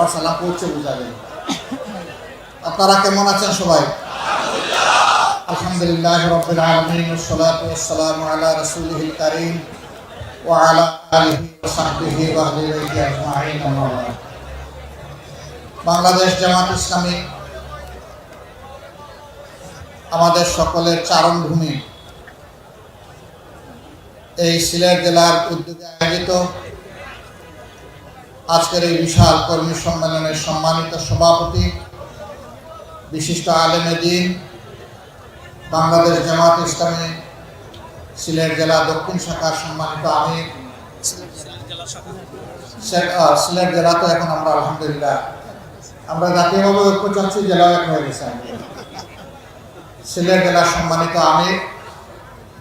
সবার সালাম পৌঁছে বুঝাবেন। আপনারা কেমন আছেন সবাই? আলহামদুলিল্লাহ রাব্বিল আলামিন ওয়াস সালাতু ওয়াস সালামু আলা রাসূলিল কারীম ওয়া আলা আলিহি ওয়া সাহবিহি ওয়া আহলি বাইতি আজমাইন। আম্মা বা'দ। বাংলাদেশ জামাত ইসলামী আমাদের সকলের চারণভূমি এই সিলেট জেলার উদ্যোগে আয়োজিত আজকের এই বিশাল কর্মী সম্মেলনের সম্মানিত সভাপতি, বিশিষ্ট আলেমে দ্বীন, বাংলাদেশ জামাত ইসলামী সিলেট জেলা দক্ষিণ শাখার সম্মানিত আমির, সিলেট জেলা তো এখন আমরা আলহামদুলিল্লাহ আমরা জাতীয়ভাবে ঐক্য চাচ্ছি, জেলাও এক হয়ে গেছে। সিলেট জেলার সম্মানিত আমির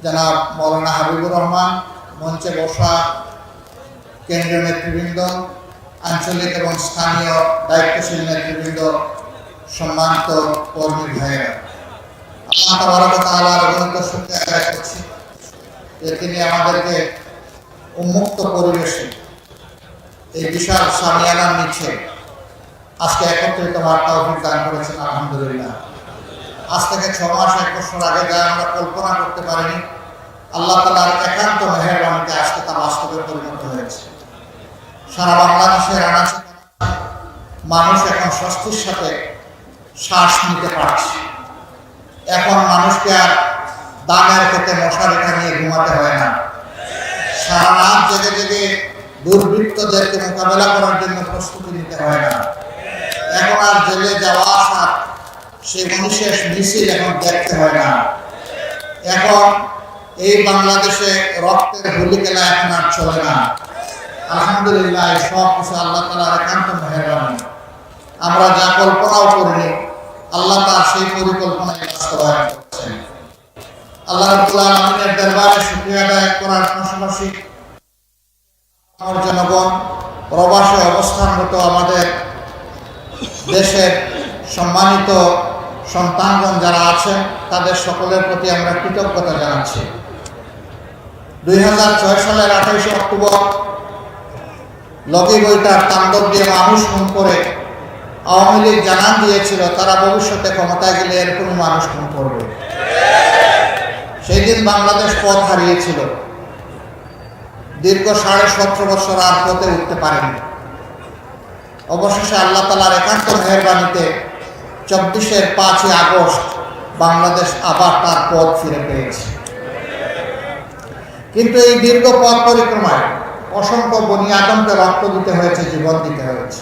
জনাব মৌলানা হাবিবুর রহমান, মঞ্চে বসা কেন্দ্রীয় নেতৃবৃন্দ, আঞ্চলিক এবং স্থানীয় দায়িত্বশীল নেতৃবৃন্দ, সম্মানিত কর্মী ভাইয়েরা, আল্লাহ তাবারক ওয়া তাআলার অগণিত শুকরিয়া আদায় করছি যে তিনি আমাদেরকে উন্মুক্ত পরিবেশে এই বিশাল সামিয়ানার নিচে আজকে একত্রিত হওয়ার তৌফিক দান করেছেন। আলহামদুলিল্লাহ। আজ থেকে 6 মাস 1 বছর আগে যা আমরা কল্পনা করতে পারিনি, আল্লাহ তাআলার একান্ত মেহেরবানিতে আজকে তা বাস্তবে পরিণত হয়েছে। সারা বাংলাদেশের আনাচে মানুষ এখন স্বস্তির সাথে শ্বাস নিতে পারছে। এখন মানুষকে আর দামের খেতে মশারি টানিয়ে ঘুমাতে হয় না। সারা রাত জেগে জেগে দুর্বৃত্তদেরকে মোকাবেলা করার জন্য প্রস্তুতি নিতে হয় না। এখন আর জেলে যাওয়া আসা সেই মনীষের মিছিল এখন দেখতে হয় না। এখন এই বাংলাদেশে রক্তের হোলি খেলা এখন আর চলে না। আলহামদুলিল্লাহ, সব কিছু আল্লাহ তাআলার একান্ত মেহেরবানি। আমরা যা কল্পনাও করিনি, আল্লাহ তার সেই পরিকল্পনায় বাস্তবায়ন করছেন। আল্লাহ রাব্বুল আলামিনের দরবারে শুকরিয়া আদায় করার পাশাপাশি আমার জনগণ, প্রবাসে অবস্থানরত আমাদের দেশের সম্মানিত সন্তানগণ যারা আছেন, তাদের সকলের প্রতি আমরা কৃতজ্ঞতা জানাচ্ছি। 2006 সালের 28 অক্টোবর লগি বইটার তাণ্ডব দিয়ে মানুষ খুন করে আওয়ামী লীগ জানান দিয়েছিল তারা ভবিষ্যতে ক্ষমতায় গেলে এরকমই মানুষ খুন করবে। সেই দিন বাংলাদেশ পথ হারিয়েছিল। দীর্ঘ 17.5 বছর আর পথে উঠতে পারেনি। অবশেষে আল্লাহ তাআলার একান্ত মেহেরবানিতে 24-এর 5ই আগস্ট বাংলাদেশ আবার তার পথ ফিরে পেয়েছে। কিন্তু এই দীর্ঘ পথ পরিক্রমায় অসংখ্য বনি আদমকে রক্ত দিতে হয়েছে, জীবন দিতে হয়েছে।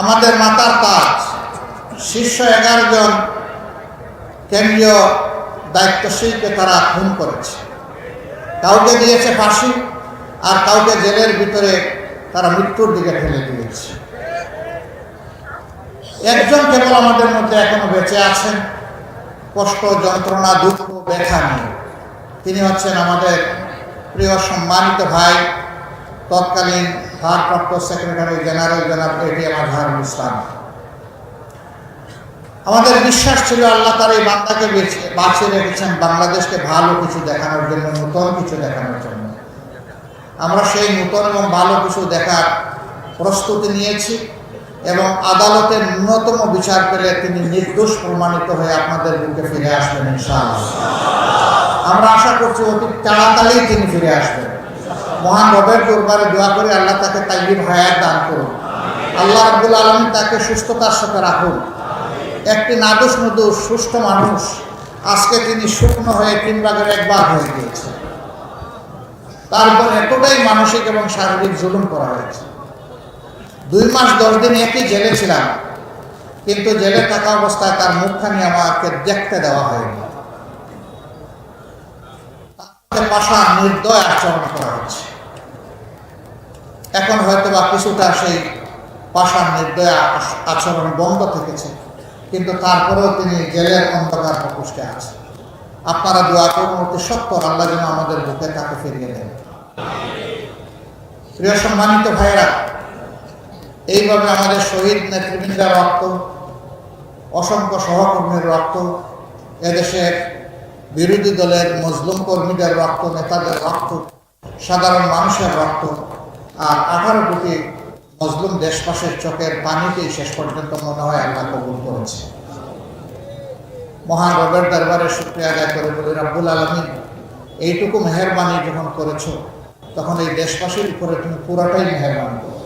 আমাদের মাতার তাজ শীর্ষ 11 জন কেন্দ্রীয় দায়িত্বশীলকে তারা খুন করেছে। কাউকে দিয়েছে ফাঁসি, আর কাউকে জেলের ভিতরে তারা মৃত্যুর দিকে ঠেলে দিয়েছে। একজন কেবল আমাদের মধ্যে এখনো বেঁচে আছেন, কষ্ট, যন্ত্রণা, দুঃখ, ব্যথা নিয়ে। তিনি হচ্ছেন আমাদের প্রিয় সম্মানিত ভাই, তৎকালীন ভারপ্রাপ্ত সেক্রেটারি জেনারেল জনাব এটিএম আজহারুল ইসলাম। আমাদের বিশ্বাস ছিল আল্লাহ তার এই বান্দাকে বাঁচিয়ে রেখেছেন বাংলাদেশকে ভালো কিছু দেখানোর জন্য, নতুন কিছু দেখানোর জন্য। আমরা সেই নতুন এবং ভালো কিছু দেখার প্রস্তুতি নিয়েছি এবং আদালতে ন্যূনতম বিচার পেলে তিনি নির্দোষ প্রমাণিত হয়ে আপনাদের বুকে ফিরে আসবেন ইনশাআল্লাহ। আমরা আশা করছি অতি তাড়াতাড়ি তিনি ফিরে আসবেন। মহান রবের দরবারে দোয়া করি আল্লাহ তাকে তাইয়্যিব হায়াত দান করুন। আল্লাহ রাব্বুল আলামিন তাকে সুস্থতার সাথে রাখুন। একটি নাদুস নুদুস সুস্থ মানুষ, আজকে তিনি শুকনো হয়ে 3 ভাগের 1 ভাগ হয়ে গিয়েছে। তারপর এতটাই মানসিক এবং শারীরিক জুলুম করা হয়েছে। 2 মাস 10 দিন একই জেলে ছিলাম, কিন্তু জেলে থাকা অবস্থায় তার মুখখানি আমাকে দেখতে দেওয়া হয়নি। তার পাশা নির্দয় আচরণ করা হচ্ছে। এখন হয়তো বা কিছুটা সেই পাশার নির্দয় আচরণ বন্ধ থেকেছে, কিন্তু তারপরেও তিনি জেলের অন্ধকার প্রকোষ্ঠে আছেন। আপনারা দোয়া করুন অতি সত্বর আল্লাহ যেন আমাদের বুকে তাকে ফিরিয়ে দেন। প্রিয় সম্মানিত ভাইয়েরা, এইভাবে আমাদের শহীদ নেতৃবৃন্দের রক্ত, অসংখ্য সহকর্মীর রক্ত, এদেশের বিরোধী দলের মজলুম কর্মীদের রক্ত, নেতাদের রক্ত, সাধারণ মানুষের রক্ত, আর 18 কোটি মজলুম দেশবাসীর চোখের পানিতেই শেষ পর্যন্ত মনে হয় আল্লাহ কবুল করেছে। মহান রবের দরবারে শুকরিয়া আদায় করে বলি, রব্বুল আলামিন এইটুকু মেহেরবানি যখন করেছো তখন এই দেশবাসীর উপরে তুমি পুরোটাই মেহেরবানি করো।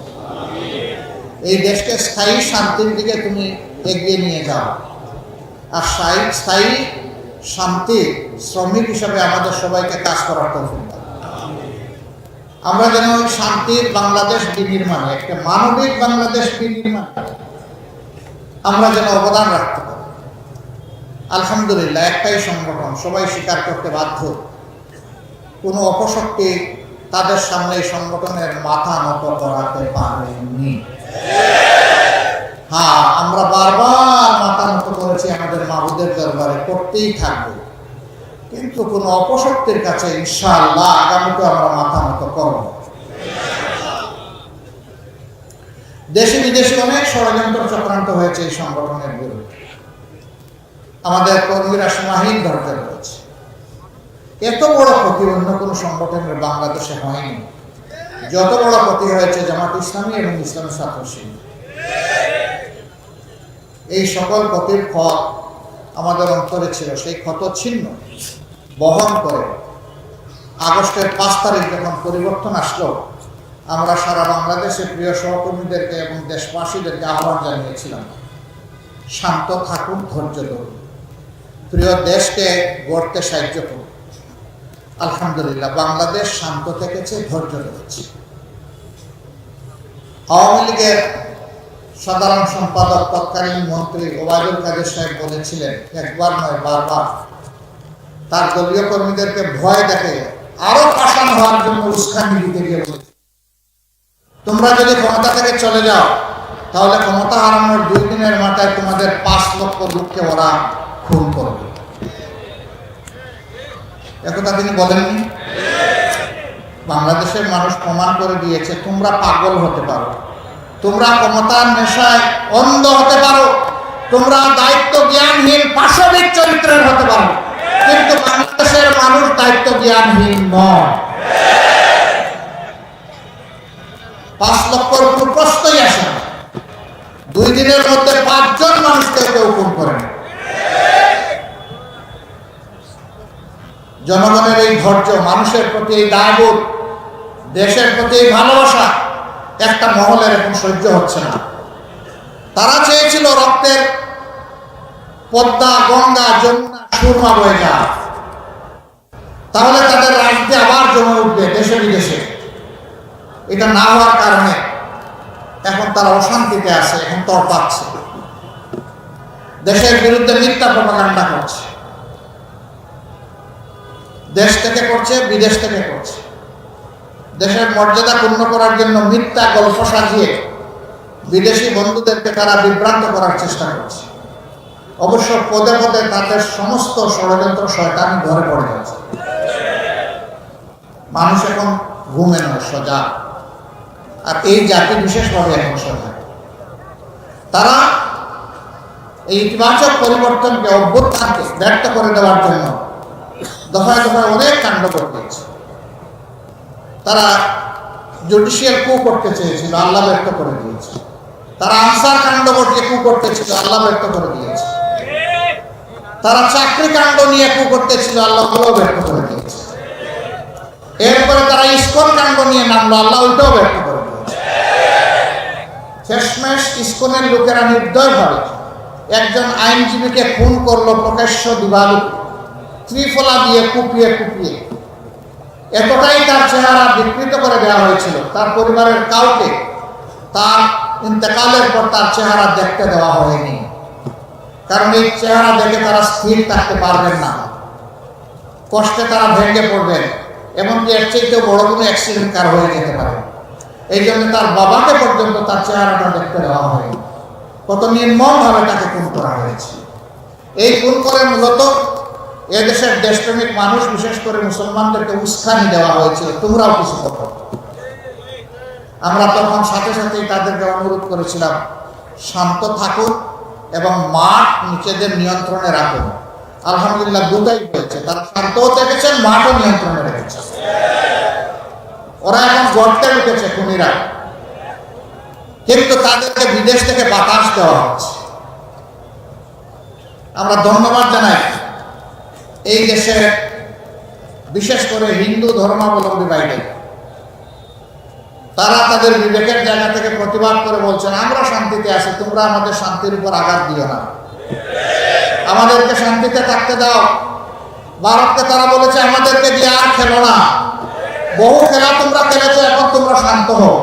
এই দেশকে স্থায়ী শান্তির দিকে তুমি এগিয়ে নিয়ে যাও, আর স্থায়ী শান্তি শ্রমিক হিসাবে আমাদের সবাইকে কাজ করার তৌফিক দাও। আমরা যেন ওই শান্তির বাংলাদেশ বিনির্মাণে, একটা মানবিক বাংলাদেশ বিনির্মাণে আমরা যেন অবদান রাখতে পারি। আলহামদুলিল্লাহ, একটাই সংগঠন, সবাই স্বীকার করতে বাধ্য, কোনো অপশক্তি তাদের সামনে এই সংগঠনের মাথা নত করাতে পারেনি। হ্যাঁ, আমরা বারবার মাথা নত করেছি আমাদের মাবুদের দরবারে, করতেই থাকবো, কিন্তু কোনো অপশক্তির কাছে ইনশাআল্লাহ আগামীতে আমরা মাথা নত করব। দেশে বিদেশে অনেক ষড়যন্ত্র চক্রান্ত হয়েছে এই সংগঠনের বিরুদ্ধে। আমাদের কর্মীরা সীমাহীন ধৈর্য রয়েছে। এত বড় ক্ষতি অন্য কোনো সংগঠনের বাংলাদেশে হয়নি যত বড় ক্ষতি হয়েছে জামাত ইসলামী এবং ইসলামী ছাত্র শিবির। এই সকল ক্ষতির ফল আমাদের অন্তরে ছিল, সেই ক্ষত ছিন্ন বহন করে আগস্টের 5 তারিখ যখন পরিবর্তন আসলো, আমরা সারা বাংলাদেশে প্রিয় সহকর্মীদেরকে এবং দেশবাসীদেরকে আহ্বান জানিয়েছিলাম, শান্ত থাকুন, ধৈর্য ধরুন, প্রিয় দেশকে গড়তে সাহায্য করুন। আলহামদুলিল্লাহ, বাংলাদেশ শান্ত থেকেছে, ধৈর্য ধরেছে। আওয়ামী লীগের সাধারণ সম্পাদক তৎকালীন মন্ত্রী ওবায়দুল কাদের সাহেব বলেছিলেন, একবার নয় বারবার, তার দলীয় কর্মীদেরকে ভয় দেখে আরো পাষাণ হওয়ার জন্য উস্কানি দিতে গিয়ে বলেছে, তোমরা যদি ক্ষমতা থেকে চলে যাও তাহলে ক্ষমতা হারানোর 2 দিনের মাথায় তোমাদের 5 লক্ষ লোককে ওরা খুন করবে। একথা তিনি বলেননি? বাংলাদেশের মানুষ প্রমাণ করে দিয়েছে, তোমরা পাগল হতে পারো, তোমরা ক্ষমতার নেশায় অন্ধ হতে পারো, তোমরা দায়িত্ব জ্ঞানহীন পাশবিক চরিত্রের হতে পারো, কিন্তু বাংলাদেশের মানুষ দায়িত্ব জ্ঞানহীন নয়। 5 লক্ষর উপর প্রশ্নই আসে না। 2 দিনের মধ্যে 5 জন মানুষকে কেউ খুন করেন। জনগণের এই ধৈর্য, মানুষের প্রতি এই দায়বোধ, দেশের প্রতি এই ভালোবাসা একটা মহলের এখন সহ্য হচ্ছে না। তারা চেয়েছিল রক্তের পদ্মা, গঙ্গা, যমুনা, সুরমা বয়ে যায়, তাহলে তাদের রাজনীতি আবার জমে উঠবে দেশে বিদেশে। এটা না হওয়ার কারণে এখন তারা অশান্তিতে আছে, এখন তড়পাচ্ছে, দেশের বিরুদ্ধে মিথ্যা প্রপাগান্ডা করছে, দেশ থেকে করছে, বিদেশ থেকে করছে। দেশের মর্যাদা পূর্ণ করার জন্য মিথ্যা গল্প সাজিয়ে বিদেশি বন্ধুদেরকে তারা বিভ্রান্ত করার চেষ্টা করছে। অবশ্য পদে পদে তাদের সমস্ত ষড়যন্ত্র শয়তানি ধরে পড়ে যাচ্ছে। মানুষ এখন ঘুমে নয়, সজাগ, আর এই জাতি বিশেষভাবে এখন সজাগ। তারা এই ইতিবাচক পরিবর্তনকে, অভ্যুত্থানকে ব্যর্থ করে দেওয়ার জন্য দফায় দফায় অনেক কাণ্ড করতেছে। তারা জুডিশিয়াল কু করতে চেয়েছিল, আল্লাহ ব্যর্থ করে দিয়েছে। তারা আনসার কাণ্ড করতে কু করতেছিল, আল্লাহ ব্যর্থ করে দিয়েছে। তারা চাকরি কাণ্ড নিয়ে কু করতেছিল, আল্লাহ ওগুলো ব্যর্থ করে দিয়েছে। এরপরে তারা ইসকন কাণ্ড নিয়ে নামলো, আল্লাহ ওইটাও ব্যর্থ করে দিয়েছে। শেষমেশ ইসকনের লোকেরা নির্দয়ভাবে একজন আইনজীবীকে খুন করলো প্রকাশ্য দিবালোকে, ত্রিফলা দিয়ে কুপিয়ে কুপিয়ে। এতটাই তার চেহারা বিকৃত করে দেওয়া হয়েছিল, তার পরিবারের কাউকে তার ইন্তেকালের পর তার চেহারা দেখতে দেওয়া হয়নি, কারণ এই চেহারা দেখে তারা স্থির থাকতে পারবেন না, কষ্টে তারা ভেঙে পড়বেন, এমনকি এর চাইতেও বড় কোনো অ্যাক্সিডেন্ট কার হয়ে যেতে পারে। এই জন্য তার বাবাকে পর্যন্ত তার চেহারাটা দেখতে দেওয়া হয়নি। কত নির্মমভাবে তাকে খুন করা হয়েছে। এই খুন করে মূলত এদেশের দেশপ্রেমিক মানুষ, বিশেষ করে মুসলমানদেরকে উস্কানি দেওয়া হয়েছিল, তোমরাও কিছু করো। আমরা তখন সাথে সাথেই তাদেরকে অনুরোধ করেছিলাম, শান্ত থাকুন এবং মাঠ নিজেদের নিয়ন্ত্রণে রাখুন। আলহামদুলিল্লাহ, দুটাই হয়েছে। তারা শান্তও থেকেছেন, মাঠও নিয়ন্ত্রণে রেখেছে। ওরা এখন গর্তে ঢুকেছে খুনিরা, কিন্তু তাদেরকে বিদেশ থেকে বাতাস দেওয়া হচ্ছে। আমরা ধন্যবাদ জানাই এই দেশের বিশেষ করে হিন্দু ধর্মাবলম্বী ভাইদের। তারা তাদের বিবেকের জায়গা থেকে প্রতিবাদ করে বলছেন, আমরা শান্তিতে আছি, তোমরা আমাদের শান্তির উপর আঘাত দিও না, আমাদেরকে শান্তিতে থাকতে দাও। ভারতকে তারা বলেছে, আমাদেরকে দিয়ে আর খেলো না, বহু খেলা তোমরা খেলেছো, এখন তোমরা শান্ত হও।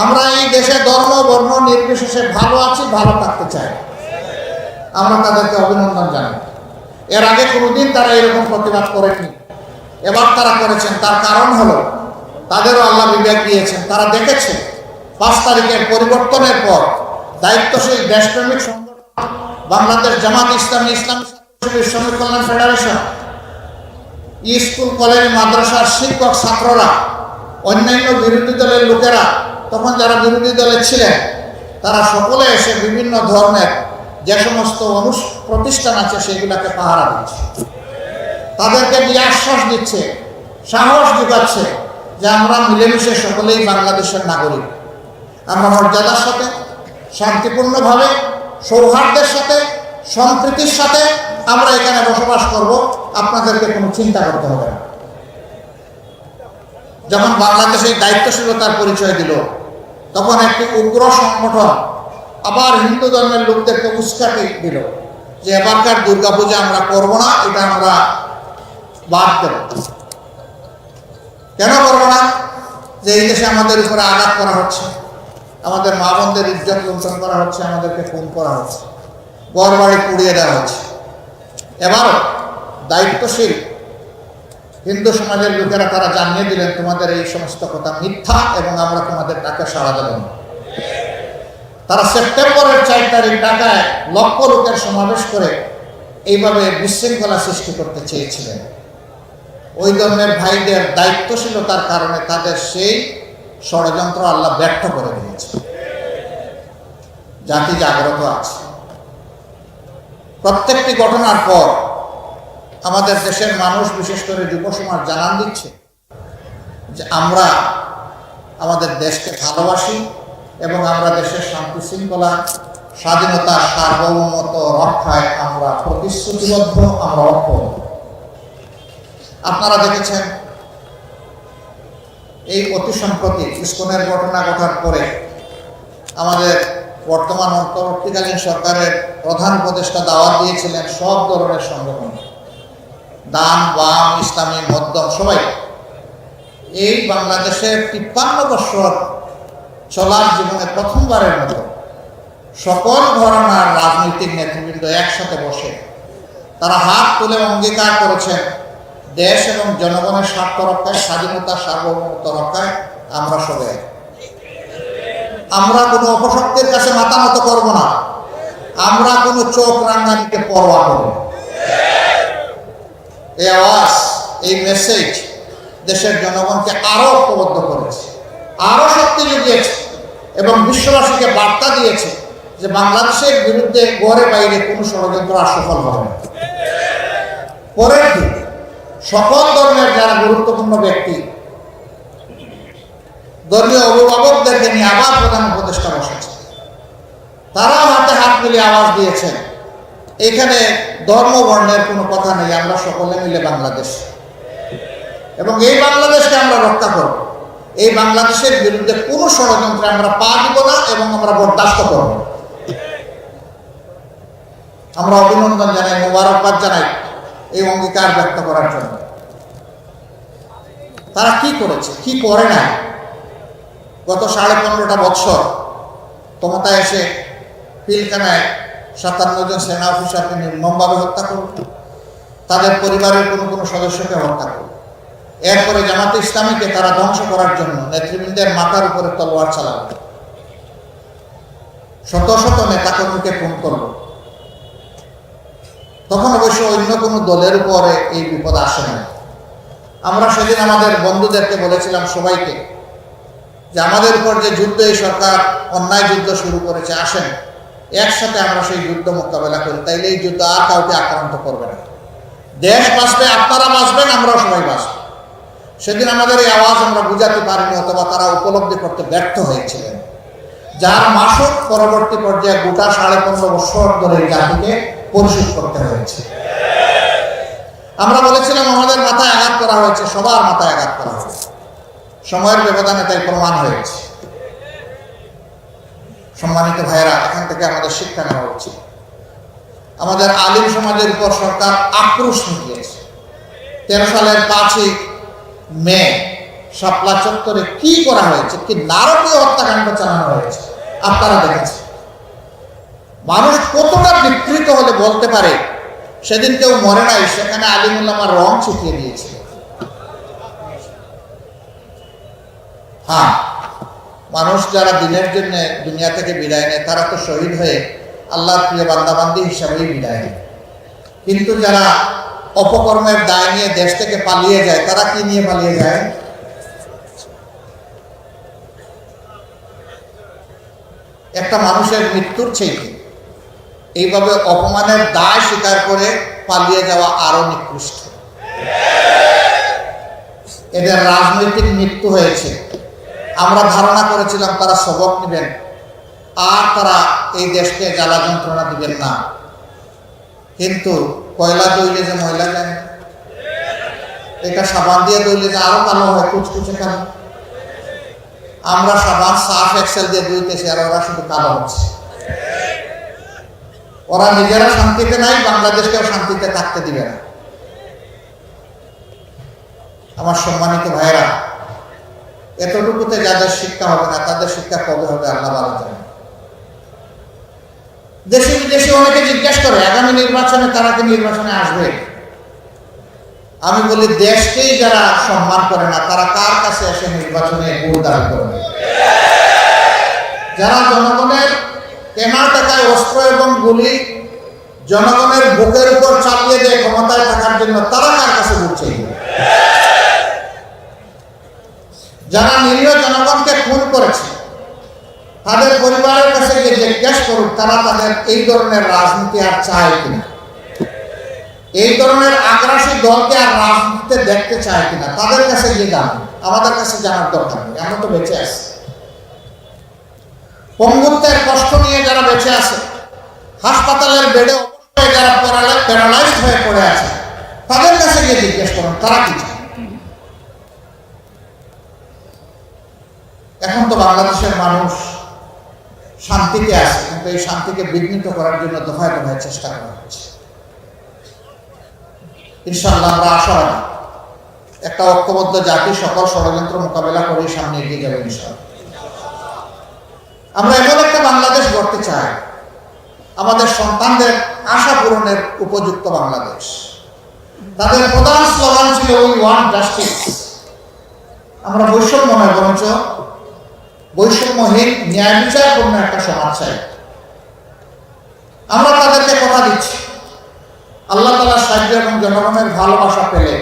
আমরা এই দেশে ধর্ম বর্ণ নির্বিশেষে ভালো আছি, ভালো থাকতে চাই। আমরা তাদেরকে অভিনন্দন জানাই। এর আগে কোনোদিন তারা এরকম প্রতিবাদ করেনি, এবার তারা করেছেন। তার কারণ হলো তাদেরও আল্লাহ বিবেক দিয়েছেন। তারা দেখেছে 5 তারিখের পরিবর্তনের পর দায়িত্বশীল দেশপ্রেমিক সংগঠন বাংলাদেশ জামাত ইসলামী, ইসলামী শ্রমিক কল্যাণ ফেডারেশন, স্কুল কলেজ মাদ্রাসার শিক্ষক ছাত্ররা, অন্যান্য বিরোধী দলের লোকেরা, তখন যারা বিরোধী দলে ছিলেন তারা সকলে এসে বিভিন্ন ধর্মের যে সমস্ত প্রতিষ্ঠান আছে সেগুলাকে পাহারা দিচ্ছে, তাদেরকে দিয়ে আশ্বাস দিচ্ছে, সাহস যোগাচ্ছে যে আমরা মিলেমিশে সকলেই বাংলাদেশের নাগরিক। আমরা মর্যাদার সাথে, শান্তিপূর্ণভাবে, সৌহার্দ্যের সাথে, সম্প্রীতির সাথে আমরা এখানে বসবাস করব, আপনাদেরকে কোনো চিন্তা করতে হবে না। যখন বাংলাদেশের দায়িত্বশীলতার পরিচয় দিল, তখন একটি উগ্র সংগঠন আবার হিন্দু ধর্মের লোকদেরকে উস্কানি দিল যে এবারকার দুর্গাপূজা আমরা করব না, এটা আমরা বাদ দেব। কেন করবো না? যে এই দেশে আমাদের উপরে আঘাত করা হচ্ছে, আমাদের মা বোনদের ইজ্জত লুণ্ঠন করা হচ্ছে, আমাদেরকে খুন করা হচ্ছে, ঘর বাড়ি পুড়িয়ে দেওয়া হচ্ছে। এবারও দায়িত্বশীল হিন্দু সমাজের লোকেরা তারা জানিয়ে দিলেন, তোমাদের এই সমস্ত কথা মিথ্যা এবং আমরা তোমাদের টাকা সাড়া দেব না। তারা সেপ্টেম্বরের 4 তারিখ ঢাকায় লক্ষ লোকের সমাবেশ করে এইভাবে বিশৃঙ্খলা সৃষ্টি করতে চেয়েছিলেন। ওই ধর্মের ভাইদের দায়িত্বশীলতার কারণে তাদের সেই ষড়যন্ত্র আল্লাহ ব্যর্থ করে দিয়েছে। জাতি জাগ্রত আছে। প্রত্যেকটি ঘটনার পর আমাদের দেশের মানুষ, বিশেষ করে যুব সমাজ জানান দিচ্ছে যে আমরা আমাদের দেশকে ভালোবাসি এবং আমরা দেশের শান্তি শৃঙ্খলা, স্বাধীনতা, সার্বভৌমত্ব রক্ষায় আমরা প্রতিশ্রুতিবদ্ধ, আমরা ঐক্যবদ্ধ। আপনারা দেখেছেন এই অতি সম্প্রতি ইসকনের ঘটনা ঘটার পরে আমাদের বর্তমান অন্তর্বর্তীকালীন সরকারের প্রধান উপদেষ্টা দাওয়াত দিয়েছিলেন সব ধরনের সংগঠন, ডান বাম, ইসলামী মধ্যম, সবাই এই বাংলাদেশের 53 বছর চলার জীবনে প্রথমবারের মতো সকল ঘরানার রাজনৈতিক নেতৃবৃন্দ একসাথে বসে তারা হাত তুলে অঙ্গীকার করেছেন, দেশ এবং জনগণের স্বার্থ রক্ষায়, স্বাধীনতা, সার্বভৌমত্ব রক্ষায় আমরা সবাই, আমরা কোনো অপশক্তির কাছে মাথা নত করব না, আমরা কোনো চোখ রাঙ্গানিকে পরোয়া করব না। এই আওয়াজ, এই মেসেজ দেশের জনগণকে আরো ঐক্যবদ্ধ করেছে, আরো শক্তি জুগিয়েছে এবং বিশ্ববাসীকে বার্তা দিয়েছে যে বাংলাদেশের বিরুদ্ধে ঘরে বাইরে কোনো ষড়যন্ত্র আর সফল হবে না। পরের দিন সকল ধর্মের যারা গুরুত্বপূর্ণ ব্যক্তি, ধর্মীয় অভিভাবকদেরকে নিয়ে আবার প্রধান উপদেষ্টা বসেছে, তারা হাতে হাত মিলিয়ে আওয়াজ দিয়েছেন এখানে ধর্ম বর্ণের কোনো কথা নেই, আমরা সকলে মিলে বাংলাদেশ, এবং এই বাংলাদেশকে আমরা রক্ষা করব। এই বাংলাদেশের বিরুদ্ধে কোনো ষড়যন্ত্রে আমরা পা দিব না এবং আমরা বরদাস্ত করব। আমরা অভিনন্দন জানাই, মোবারকবাদ জানাই এই অঙ্গীকার ব্যক্ত করার জন্য। তারা কি করেছে, কি করে না? গত 15.5 বছর ক্ষমতায় এসে পিলখানায় 57 জন সেনা অফিসারকে নির্মমভাবে হত্যা করল, তাদের পরিবারের কোনো সদস্যকে হত্যা করল। এরপরে জামাতে ইসলামীকে তারা ধ্বংস করার জন্য নেতৃবৃন্দের মাথার উপরে তলোয়ার চালাল, শত শত নেতাকর্মীকে খুন করল। তখন অবশ্য অন্য কোনো দলের উপরে এই বিপদ আসে না। আমরা সেদিন আমাদের বন্ধুদেরকে বলেছিলাম, সবাইকে, যে আমাদের উপর যে যুদ্ধ এই সরকার অন্যায় যুদ্ধ শুরু করেছে, আসেন একসাথে আমরা সেই যুদ্ধ মোকাবেলা করি, তাইলে এই যুদ্ধ আর কাউকে আক্রান্ত করবে না। দেশ বাঁচবে, আপনারা বাঁচবেন, আমরাও সবাই বাঁচব। সেদিন আমাদের এই আওয়াজ আমরা বুঝাতে পারিনি, অথবা তারা উপলব্ধি করতে ব্যর্থ হয়েছিলেন যার মাসুক পরবর্তী পর্যায়ে গোটা 15.5 বছর ধরে জাতিকে পরিশোধ করতে হয়েছে। আমরা বলেছিলাম আমাদের মাথায় আঘাত করা হয়েছে, সবার মাথায় আঘাত করা হয়েছে, সময়ের ব্যবধানে তাই প্রমাণ হয়েছে। সম্মানিত ভাইয়েরা, এখান থেকে আমাদের শিক্ষা নেওয়া উচিত। আমাদের আলিম সমাজের উপর সরকার আক্রোশ নিয়েছে। 13 সালের 5ই মে শাপলা চত্বরে কি করা হয়েছে, কি নারকীয় হত্যাকাণ্ড চালানো হয়েছে আপনারা দেখেছেন। মানুষ কতটা বিকৃত হলে বলতে পারে সেদিন কেউ মরে নাই, সেখানে আলিমুল্লামার রং ছিটিয়ে দিয়েছিল। হ্যাঁ, মানুষ যারা দিনের জন্য দুনিয়া থেকে বিদায় নেয় তারা তো শহীদ হয়ে আল্লাহর প্রিয় বান্দাবান্দি হিসাবেই বিদায় নেয়, কিন্তু যারা অপকর্মের দায় নিয়ে দেশ থেকে পালিয়ে যায় তারা কি নিয়ে পালিয়ে যায়? একটা মানুষের মৃত্যুর চেয়ে এইভাবে অপমানের দায় স্বীকার করে পালিয়ে যাওয়া আরো নিকৃষ্ট। এদের রাজনৈতিক মৃত্যু হয়েছে। আমরা ধারণা করেছিলাম তারা সবক নেবেন আর তারা এই দেশকে জ্বালা যন্ত্রণা দিবেন না, কিন্তু কয়লা দইলে যে ময়লা যায়, এটা সাবান দিয়ে দইলে যে আরো কালো হয়, কুচকুচে কালো। আমরা সাবান সার্ফ এক্সেল দিয়ে ধুইতেছি আর ওরা শুধু কালো হচ্ছে। ওরা নিজেরা শান্তিতে নাই, বাংলাদেশকেও শান্তিতে থাকতে দিবে না। আমার সম্মানিত ভাইরা, এতটুকুতে যাদের শিক্ষা হবে না তাদের শিক্ষা কবে হবে আল্লাহ ভালো জানেন। দেশে বিদেশে অনেকে জিজ্ঞেস করে আগামী নির্বাচনে তারা কি নির্বাচনে আসবে। আমি বলি দেশকেই যারা সম্মান করে না তারা কার কাছে এসে নির্বাচনে ভোট দাবি করবে? যারা জনগণের কেনা টাকায় অস্ত্র এবং গুলি জনগণের বুকের উপর চাপিয়ে দেয় ক্ষমতায় থাকার জন্য, তারা কার কাছে ভোট চাইবে? যারা নিরীহ জনগণকে খুন করেছে তাদের পরিবারের কাছে গিয়ে জিজ্ঞেস করুক তারা তাদের এই ধরনের রাজনীতি আর চায় কিনা, এই ধরনের আগ্রাসী দলকে আর রাজনীতিতে দেখতে চায় কিনা। তাদের কাছে গিয়ে জানুন, আমাদের কাছে জানার দরকার নেই। আমরা তো বেঁচে আছি। পঙ্গুত্বের কষ্ট নিয়ে যারা বেঁচে আছে, হাসপাতালের বেডে যারা প্যারালাইজড হয়ে পড়ে আছে, তাদের কাছে গিয়ে জিজ্ঞেস করুন তারা কি চায়। এখন তো বাংলাদেশের মানুষ শান্তিতে আছে, কিন্তু এই শান্তিকে বিঘ্নিত করার জন্য দফায় দফায় চেষ্টা করা হচ্ছে। ইনশাআল্লাহ আমরা আশাবাদী একটা ঐক্যবদ্ধ জাতি সকল ষড়যন্ত্র মোকাবেলা করে সামনে এগিয়ে যাবে ইনশাআল্লাহ। আমরা এমন একটা বাংলাদেশ গড়তে চাই, আমাদের সন্তানদের আশা পূরণের উপযুক্ত বাংলাদেশ। তাদের প্রধান স্লোগান ছিল উই ওয়ান্ট জাস্টিস। আমরা বৈষম্য নয়, বরঞ্চ বৈষম্যহীন ন্যায় বিচারপূর্ণ একটা সমাজ চাই। আমরা তাদেরকে কথা দিচ্ছি, আল্লাহ তাআলার সাহায্য এবং জনগণের ভালোবাসা পেলে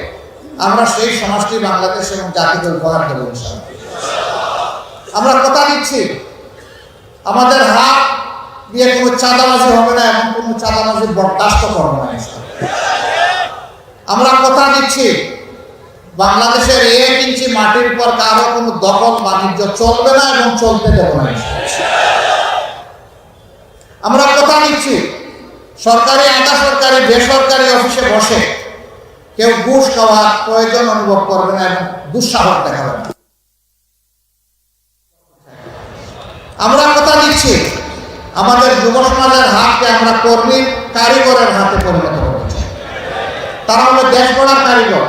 আমরা সেই সমাজটি বাংলাদেশ এবং জাতিকে উপহার দেব ইনশাআল্লাহ। আমরা কথা দিচ্ছি আমাদের হাত দিয়ে কোনো চাঁদাবাজি হবে না এবং কোনো চাঁদাবাজি বরদাস্ত করব না ইনশাআল্লাহ। আমরা কথা দিচ্ছি বাংলাদেশের 1 ইঞ্চি মাটির উপর কারো কোনো দখল বাণিজ্য চলবে না এবং চলতে দেব না ইনশাআল্লাহ। আমরা কথা দিচ্ছি সরকারি আধা সরকারি বেসরকারি অফিসে বসে কেউ ঘুষ খাওয়ার প্রয়োজন অনুভব করবে না এবং দুঃসাহস দেখাবে না। আমরা কথা দিচ্ছি আমাদের যুব সমাজের হাতকে আমরা কর্মী কারিগরের হাতে পরিণত করতে চাই। তারা হলো দেশ গড়ার কারিগর।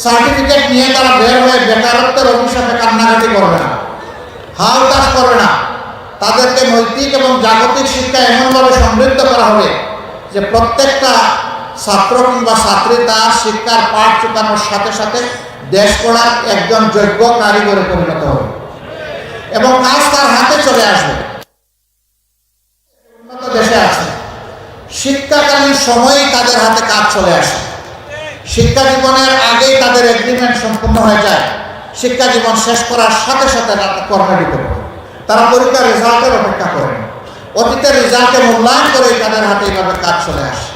সার্টিফিকেট নিয়ে তারা বের হয়ে বেকারত্বের অভিশাপে কান্নাকাটি করবে না, হাল চাষ করবে না। তাদেরকে নৈতিক এবং জাগতিক শিক্ষা এমনভাবে সমৃদ্ধ করা হবে যে প্রত্যেকটা ছাত্র কিংবা ছাত্রী তার শিক্ষার পাঠ চুকানোর সাথে সাথে দেশ গড়ার একজন যোগ্য কারিগরে পরিণত হবে এবং কাজ তার হাতে চলে আসবে। উন্নত দেশে আছে শিক্ষাকালীন সময়েই তাদের হাতে কাজ চলে আসে। শিক্ষা জীবনের আগেই তাদের এগ্রিমেন্ট সম্পূর্ণ হয়ে যায়। শিক্ষা জীবন শেষ করার সাথে সাথে কর্মে ঢুকে পড়ে। তারা পরীক্ষার রেজাল্টের অপেক্ষা করেন, অতীতের রেজাল্টে মূল্যায়ন করে তাদের হাতে এইভাবে কাজ চলে আসে।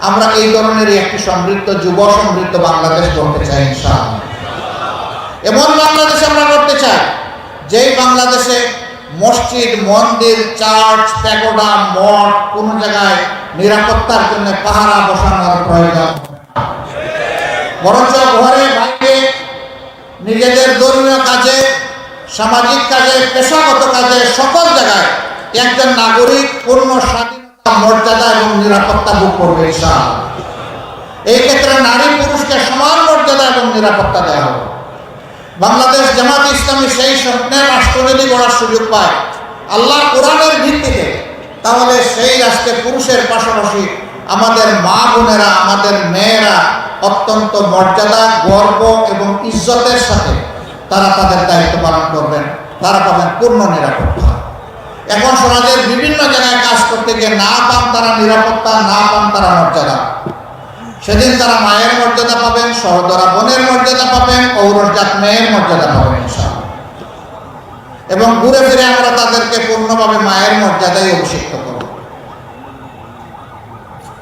আমরা এই ধরনেরই একটি সমৃদ্ধ যুব সমৃদ্ধ বাংলাদেশ গড়তে চাই ইনশাআল্লাহ। এমন বাংলাদেশ আমরা গড়তে চাই যেই বাংলাদেশে মসজিদ, মন্দির, চার্চ, প্যাগোডা, মঠ কোন জায়গায় নিরাপত্তার জন্য পাহারা বসানোর প্রয়োজন, বরঞ্চ ঘরে বাইরে নিজেদের ধর্মীয় কাজে, সামাজিক কাজে, পেশাগত কাজে সকল জায়গায় একজন নাগরিক পূর্ণ স্বাধীনতা, মর্যাদা এবং নিরাপত্তা ভোগ করবে ইনশাআল্লাহ। এই ক্ষেত্রে নারী পুরুষকে সমান মর্যাদা এবং নিরাপত্তা দেওয়া হবে। বাংলাদেশ জামাত ইসলামী সেই স্বপ্নের রাষ্ট্র যদি গড়ার সুযোগ পায় আল্লাহ কোরআনের ভিত্তিতে, তাহলে সেই রাষ্ট্রে পুরুষের পাশাপাশি আমাদের মা বোনেরা, আমাদের মেয়েরা অত্যন্ত মর্যাদা, গর্ব এবং ইজ্জতের সাথে তারা তাদের দায়িত্ব পালন করবেন, তারা পাবেন পূর্ণ নিরাপত্তা। এখন সমাজের বিভিন্ন জায়গায় কাজ করতে গিয়ে না পান তারা নিরাপত্তা, না পান তারা মর্যাদা। সেদিন তারা মায়ের মর্যাদা পাবেন, সহোদরা বোনের মর্যাদা পাবেন, ঔরসজাত মেয়ের মর্যাদা পাবেন ইনশাআল্লাহ। এবং ঘুরে ফিরে আমরা তাদেরকে পূর্ণভাবে মায়ের মর্যাদায় অভিষিক্ত করব।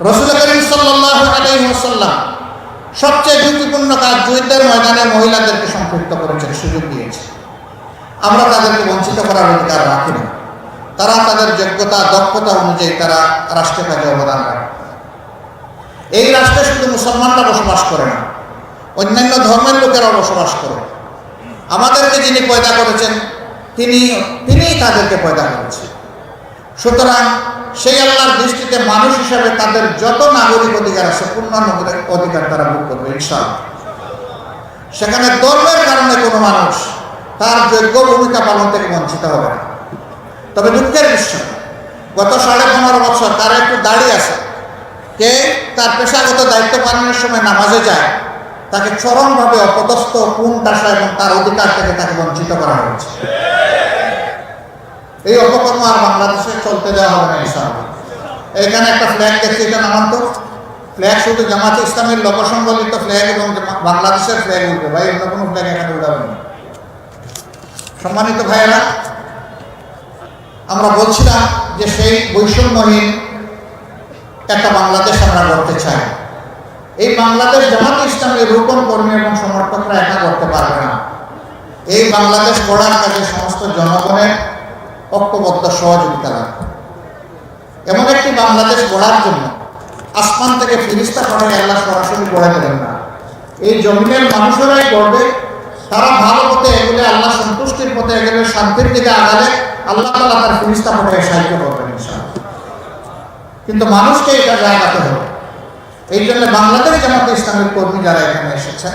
রাসূল করিম সাল্লাল্লাহু আলাইহি ওয়াসাল্লাম সবচেয়ে ঝুঁকিপূর্ণ কাজ যুদ্ধের ময়দানে মহিলাদেরকে সম্পৃক্ত করেছেন, সুযোগ দিয়েছে। আমরা তাদেরকে বঞ্চিত করার অধিকার রাখি না। তারা তাদের যোগ্যতা, দক্ষতা অনুযায়ী তারা রাষ্ট্রের কাজে অবদান রাখে। এই রাষ্ট্রে শুধু মুসলমানরা বসবাস করে না, অন্যান্য ধর্মের লোকেরাও বসবাস করে। আমাদেরকে যিনি পয়দা করেছেন তিনি তাদেরকে পয়দা করেছেন। সুতরাং সেই আল্লাহর দৃষ্টিতে মানুষ হিসাবে তাদের যত নাগরিক অধিকার আছে পূর্ণ নাগরিক অধিকার তারা ভোগ করবে ইনশাআল্লাহ। সেখানে ধর্মের কারণে কোনো মানুষ তার যোগ্য ভূমিকা পালন থেকে বঞ্চিত হবে না। তবে দুঃখের বিষয়, গত 15.5 বছর তার একটু দাড়ি আছে, কে তার পেশাগত দায়িত্ব পালনের সময় নামাজে যায়, তাকে চরমভাবে অপদস্থ, কুণ্ঠাসা এবং তার অধিকার থেকে তাকে বঞ্চিত করা হয়েছে। এই অপকর্ম আর বাংলাদেশে চলতে দেওয়া হবে না ইনশাআল্লাহ। এখানে একটা ফ্ল্যাগ দেখছি, এটা নামান্ত ফ্ল্যাগ শুধু জামাত ইসলামের লোকসংবলিত ফ্ল্যাগ এবং বাংলাদেশের ফ্ল্যাগ উঠবে ভাই, অন্য কোনো ফ্ল্যাগ এখানে উঠাবেন না। সম্মানিত ভাইয়েরা, আমরা বলছিলাম যে সেই বৈষম্যহীন একটা বাংলাদেশ আমরা গড়তে চাই। এই বাংলাদেশ জামাত ইসলামের রূপণ কর্মী এবং সমর্থকরা একা করতে পারবে না। এই বাংলাদেশ গড়ার কাজে সমস্ত জনগণের ঐক্যবদ্ধ সহযোগিতা লাগবে। এমন একটি বাংলাদেশ গড়ার জন্য আসমান থেকে ফিরিস্তা পাঠিয়ে আল্লাহ সরাসরি গড়ে দেবেন না। এই জমিনের মানুষেরাই গড়বে। তারা ভালো পথে এগুলো, আল্লাহ সন্তুষ্টির পথে এগুলো, শান্তির দিকে আগালে আল্লাহ তাআলা তার ফিরিস্তা পাঠিয়ে সাহায্য করবেন ইনশাআল্লাহ। কিন্তু মানুষকে এটা জাগাতে হবে। এই জন্য বাংলাদেশ জামাত ইসলামের কর্মী যারা এখানে এসেছেন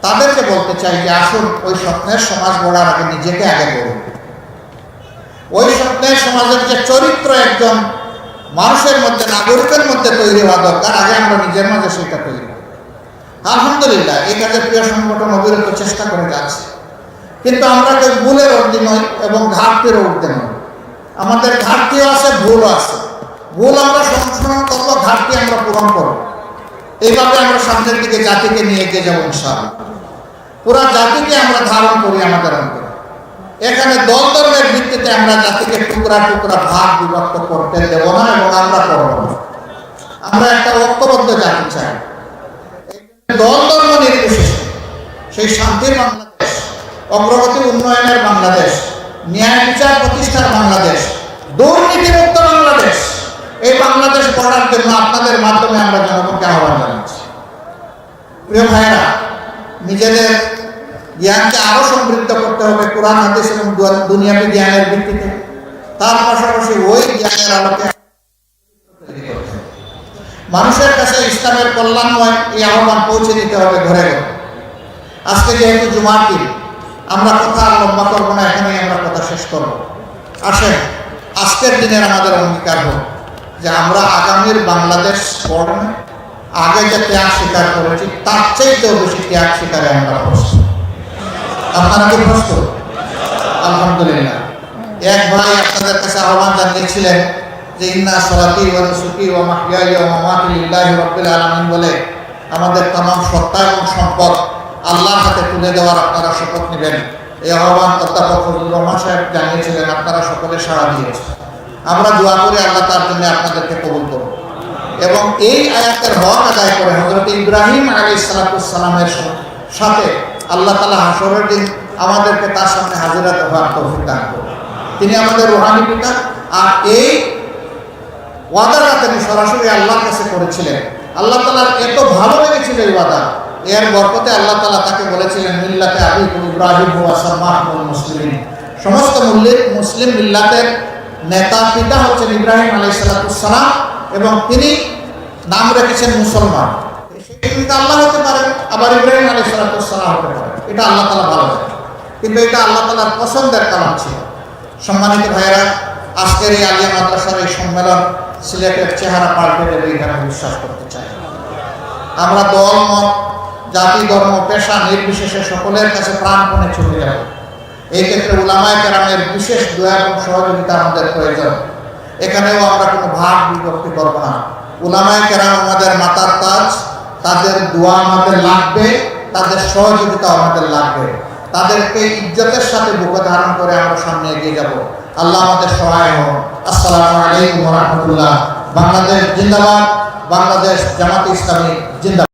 তাদেরকে বলতে চাই যে আসুন, ওই স্বপ্নের সমাজ গড়ার আগে নিজেকে আগে গড়ুন। ওই স্বপ্নের সমাজের যে চরিত্র একজন মানুষের মধ্যে, নাগরিকের মধ্যে তৈরি হওয়া দরকার, আগে আমরা নিজের মাঝে সেটা তৈরি করি। আলহামদুলিল্লাহ এই কাজে প্রিয় সংগঠন অবিরত চেষ্টা করে যাচ্ছে, কিন্তু আমরা কেউ ভুলের ঊর্ধ্বে নই এবং ঘাটতির ঊর্ধ্বে নই। আমাদের ঘাটতিও আছে, ভুলও আছে। ভুল আমরা সংশোধন করবো, ঘাটতি আমরা পূরণ করবো। এইভাবে আমরা সামনের দিকে জাতিকে নিয়ে এগিয়ে যাবো ইনশাআল্লাহ। পুরা জাতিকে আমরা ধারণ করি আমাদের অন্তরে। এখানে দল ধর্মের ভিত্তিতে আমরা জাতিকে টুকরা টুকরা ভাগ বিভক্ত করতে দেব না এবং আমরা করব না। আমরা একটা ঐক্যবদ্ধ জাতি চাই। দল ধর্ম নির্বিশেষে সেই শান্তির বাংলাদেশ, অগ্রগতি উন্নয়নের বাংলাদেশ, ন্যায় বিচার প্রতিষ্ঠার বাংলাদেশ, দুর্নীতিমুক্ত বাংলাদেশ, এই বাংলাদেশ গড়ার জন্য আপনাদের মাধ্যমে আমরা জনগণকে আহ্বান জানাচ্ছি। প্রিয় ভাইয়েরা, নিজেদের জ্ঞানকে আরো সমৃদ্ধ করতে হবে কোরআন, হাদিস এবং দুনিয়াবী জ্ঞানের ভিত্তিতে। তার পাশাপাশি ওই জ্ঞানের আলোকে মানুষের কাছে ইসলামের কল্যাণময় এই আহ্বান পৌঁছে দিতে হবে ঘরে ঘরে। আজকে যেহেতু জুমার দিন, আমরা কথা আর লম্বা করবো না, এখানেই আমরা কথা শেষ করব। আসেন আজকের দিনের আমাদের অঙ্গীকার হোক যে আমরা আগামীর বাংলাদেশ গঠনে আগে যে ত্যাগ স্বীকার করেছি তার চাইতেও বেশি ত্যাগ স্বীকারে আমরা প্রস্তুত। আপনারা কি প্রস্তুত? আলহামদুলিল্লাহ। এক ভাই আপনাদের কাছে আহ্বান জানিয়েছিলেন যে ইন্না সলাতি ওয়া নুসুকি ওয়া মাহইয়ায়া ওয়া মামাতি লিল্লাহি রাব্বিল আলামিন বলে আমাদের तमाम সত্তা এবং সম্পদ আল্লাহর হাতে তুলে দেওয়ার আপনারা শপথ নেবেন। এই আহ্বান অধ্যাপক ফজলুর রহমান সাহেব জানিয়েছিলেন, আপনারা সকলে সাড়া দিয়েছেন। আমরা দোয়া করি আল্লাহ তার জন্য আপনাদেরকে কবুল করুন এবং এই আয়াতের হক আদায় করে হযরত ইব্রাহিম আলাইহিস সালামের সাথে আল্লাহ তাআলা হাশরের দিন আমাদেরকে তার সামনে হাজিরা দেওয়ার তৌফিক দান করুন। তিনি আমাদের রুহানি পিতা। আর এই ওয়াদাটা তিনি সরাসরি আল্লাহর কাছে করেছিলেন। আল্লাহ তাআলার এত ভালো লেগেছিল এই ওয়াদা, এর বরকতে আল্লাহ তাআলা তাকে বলেছিলেন মিল্লাতে আবিকুম ইব্রাহিম ওয়া সাম্মাকুমুল মুসলিমিন। সমস্ত মুসলিম মিল্লাতের নেতা পিতা হচ্ছেন ইব্রাহিম আলাইহিস সালাম এবং তিনি নাম রেখেছেন মুসলমান। এটা আল্লাহ হতে পারেন, আবার ইব্রাহিম আলাইহিস সালাম হতে পারেন, এটা আল্লাহ তাআলা ভালো জানেন, কিন্তু এটা আল্লাহ তাআলার পছন্দের কালাম ছিল। সম্মানিত ভাইয়েরা, আজকের এই আলিয়া মাদ্রাসার এই সম্মেলন সিলেটের চেহারা পাল্টে দেবে এখানে আমি বিশ্বাস করতে চাই। আমরা দল মত জাতি ধর্ম পেশা নির্বিশেষে সকলের কাছে প্রাণপণে ছুটে যাব। এই ক্ষেত্রে উলামায়ে কেরামের বিশেষ দয়া এবং সহযোগিতা আমাদের প্রয়োজন। এখানেও আমরা কোনো ভাগ বিভক্তি করব না। উলামায়ে কেরাম আমাদের মাথার তাজ, তাদের দোয়া আমাদের লাগবে, তাদের সহযোগিতা আমাদের লাগবে। তাদেরকে ইজ্জতের সাথে বুকে ধারণ করে আমরা সামনে এগিয়ে যাব। আল্লাহ আমাদের সহায় হন। আসসালামু আলাইকুম ওয়া রাহমাতুল্লাহ। বাংলাদেশ জিন্দাবাদ, বাংলাদেশ জামাতে ইসলামী জিন্দাবাদ।